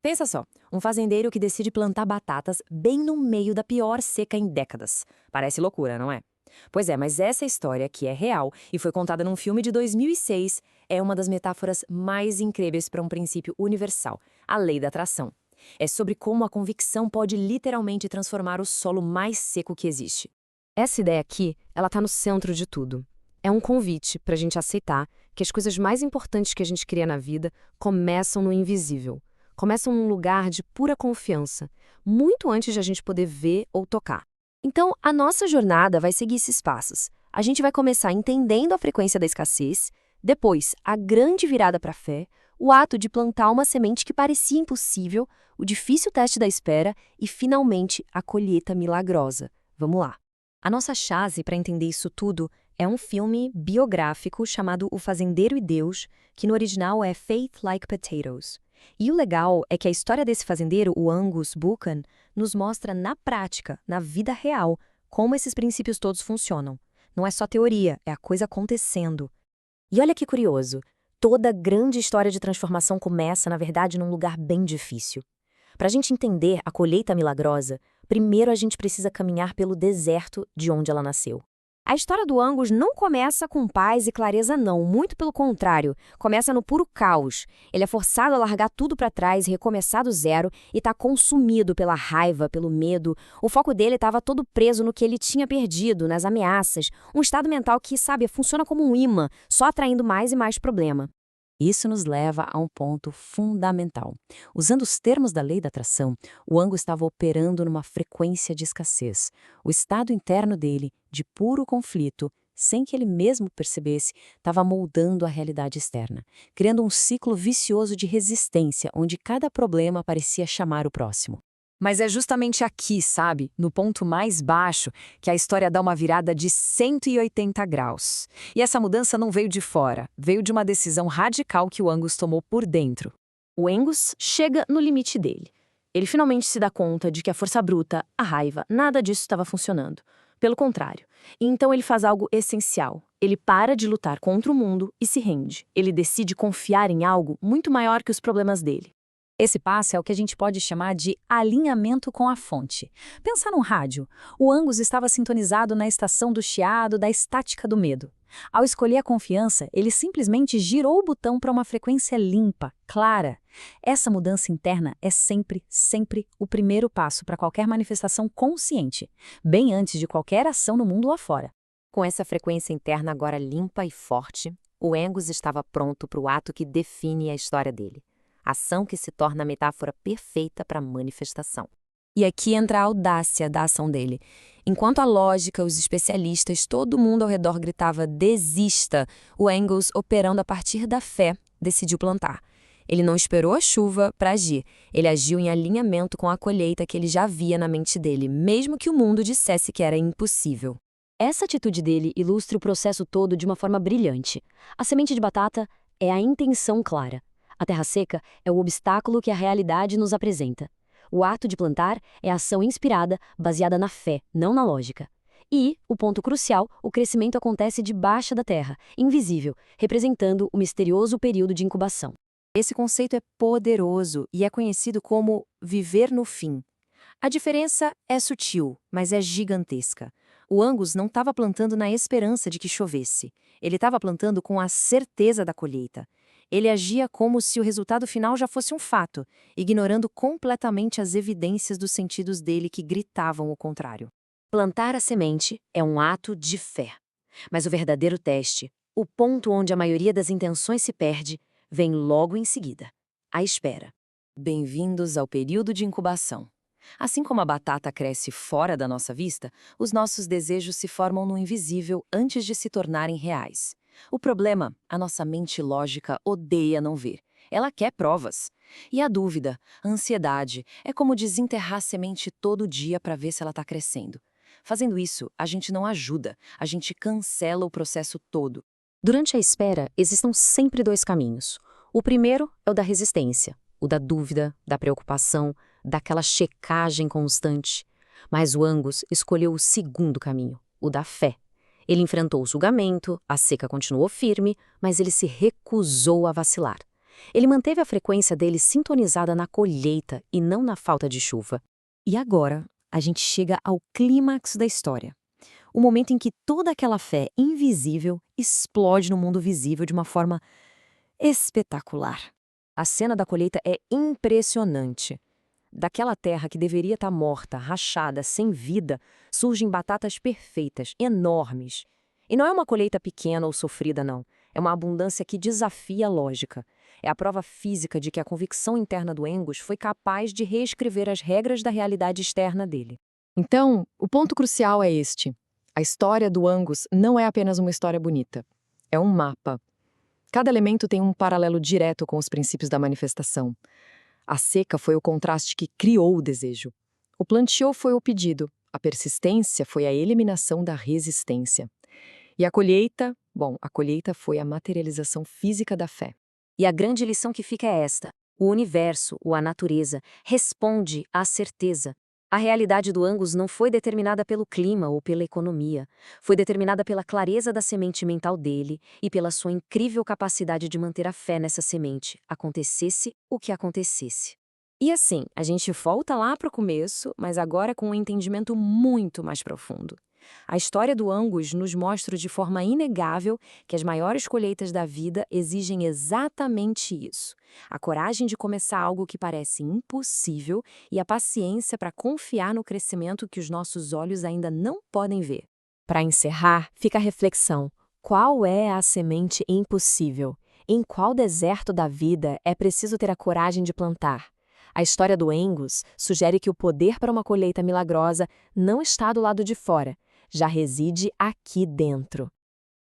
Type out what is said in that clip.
Pensa só, um fazendeiro que decide plantar batatas bem no meio da pior seca em décadas. Parece loucura, não é? Pois é, mas essa história, que é real e foi contada num filme de 2006, é uma das metáforas mais incríveis para um princípio universal, a lei da atração. É sobre como a convicção pode literalmente transformar o solo mais seco que existe. Essa ideia aqui, ela tá no centro de tudo. É um convite para a gente aceitar que as coisas mais importantes que a gente cria na vida começam no invisível. Começam num lugar de pura confiança, muito antes de a gente poder ver ou tocar. Então, a nossa jornada vai seguir esses passos. A gente vai começar entendendo a frequência da escassez, depois, a grande virada para a fé, o ato de plantar uma semente que parecia impossível, o difícil teste da espera e, finalmente, a colheita milagrosa. Vamos lá. A nossa chave para entender isso tudo é um filme biográfico chamado O Fazendeiro e Deus, que no original é Faith Like Potatoes. E o legal é que a história desse fazendeiro, o Angus Buchan, nos mostra na prática, na vida real, como esses princípios todos funcionam. Não é só teoria, é a coisa acontecendo. E olha que curioso, toda grande história de transformação começa, na verdade, num lugar bem difícil. Para a gente entender a colheita milagrosa, primeiro a gente precisa caminhar pelo deserto de onde ela nasceu. A história do Angus não começa com paz e clareza não, muito pelo contrário, começa no puro caos. Ele é forçado a largar tudo para trás e recomeçar do zero e está consumido pela raiva, pelo medo. O foco dele estava todo preso no que ele tinha perdido, nas ameaças, um estado mental que, sabe, funciona como um imã, só atraindo mais e mais problema. Isso nos leva a um ponto fundamental. Usando os termos da lei da atração, o Angus estava operando numa frequência de escassez. O estado interno dele, de puro conflito, sem que ele mesmo percebesse, estava moldando a realidade externa, criando um ciclo vicioso de resistência, onde cada problema parecia chamar o próximo. Mas é justamente aqui, sabe, no ponto mais baixo, que a história dá uma virada de 180 graus. E essa mudança não veio de fora, veio de uma decisão radical que o Angus tomou por dentro. O Angus chega no limite dele. Ele finalmente se dá conta de que a força bruta, a raiva, nada disso estava funcionando. Pelo contrário. E então ele faz algo essencial. Ele para de lutar contra o mundo e se rende. Ele decide confiar em algo muito maior que os problemas dele. Esse passo é o que a gente pode chamar de alinhamento com a fonte. Pensa num rádio. O Angus estava sintonizado na estação do chiado, da estática do medo. Ao escolher a confiança, ele simplesmente girou o botão para uma frequência limpa, clara. Essa mudança interna é sempre, sempre o primeiro passo para qualquer manifestação consciente, bem antes de qualquer ação no mundo lá fora. Com essa frequência interna agora limpa e forte, o Angus estava pronto para o ato que define a história dele. Ação que se torna a metáfora perfeita para a manifestação. E aqui entra a audácia da ação dele. Enquanto a lógica, os especialistas, todo mundo ao redor gritava desista, o Angus, operando a partir da fé, decidiu plantar. Ele não esperou a chuva para agir. Ele agiu em alinhamento com a colheita que ele já via na mente dele, mesmo que o mundo dissesse que era impossível. Essa atitude dele ilustra o processo todo de uma forma brilhante. A semente de batata é a intenção clara. A terra seca é o obstáculo que a realidade nos apresenta. O ato de plantar é a ação inspirada, baseada na fé, não na lógica. E, o ponto crucial, o crescimento acontece debaixo da terra, invisível, representando o misterioso período de incubação. Esse conceito é poderoso e é conhecido como viver no fim. A diferença é sutil, mas é gigantesca. O Angus não estava plantando na esperança de que chovesse. Ele estava plantando com a certeza da colheita. Ele agia como se o resultado final já fosse um fato, ignorando completamente as evidências dos sentidos dele que gritavam o contrário. Plantar a semente é um ato de fé. Mas o verdadeiro teste, o ponto onde a maioria das intenções se perde, vem logo em seguida. A espera. Bem-vindos ao período de incubação. Assim como a batata cresce fora da nossa vista, os nossos desejos se formam no invisível antes de se tornarem reais. O problema, a nossa mente lógica odeia não ver. Ela quer provas. E a dúvida, a ansiedade, é como desenterrar a semente todo dia para ver se ela está crescendo. Fazendo isso, a gente não ajuda, a gente cancela o processo todo. Durante a espera, existem sempre dois caminhos. O primeiro é o da resistência, o da dúvida, da preocupação, daquela checagem constante. Mas o Angus escolheu o segundo caminho, o da fé. Ele enfrentou o julgamento, a seca continuou firme, mas ele se recusou a vacilar. Ele manteve a frequência dele sintonizada na colheita e não na falta de chuva. E agora, a gente chega ao clímax da história. O momento em que toda aquela fé invisível explode no mundo visível de uma forma espetacular. A cena da colheita é impressionante. Daquela terra que deveria estar morta, rachada, sem vida, surgem batatas perfeitas, enormes. E não é uma colheita pequena ou sofrida, não. É uma abundância que desafia a lógica. É a prova física de que a convicção interna do Angus foi capaz de reescrever as regras da realidade externa dele. Então, o ponto crucial é este. A história do Angus não é apenas uma história bonita. É um mapa. Cada elemento tem um paralelo direto com os princípios da manifestação. A seca foi o contraste que criou o desejo. O plantio foi o pedido. A persistência foi a eliminação da resistência. E a colheita, a colheita foi a materialização física da fé. E a grande lição que fica é esta: o universo, ou a natureza, responde à certeza. A realidade do Angus não foi determinada pelo clima ou pela economia. Foi determinada pela clareza da semente mental dele e pela sua incrível capacidade de manter a fé nessa semente, acontecesse o que acontecesse. E assim, a gente volta lá para o começo, mas agora com um entendimento muito mais profundo. A história do Angus nos mostra de forma inegável que as maiores colheitas da vida exigem exatamente isso: a coragem de começar algo que parece impossível e a paciência para confiar no crescimento que os nossos olhos ainda não podem ver. Para encerrar, fica a reflexão: qual é a semente impossível? Em qual deserto da vida é preciso ter a coragem de plantar? A história do Angus sugere que o poder para uma colheita milagrosa não está do lado de fora, já reside aqui dentro.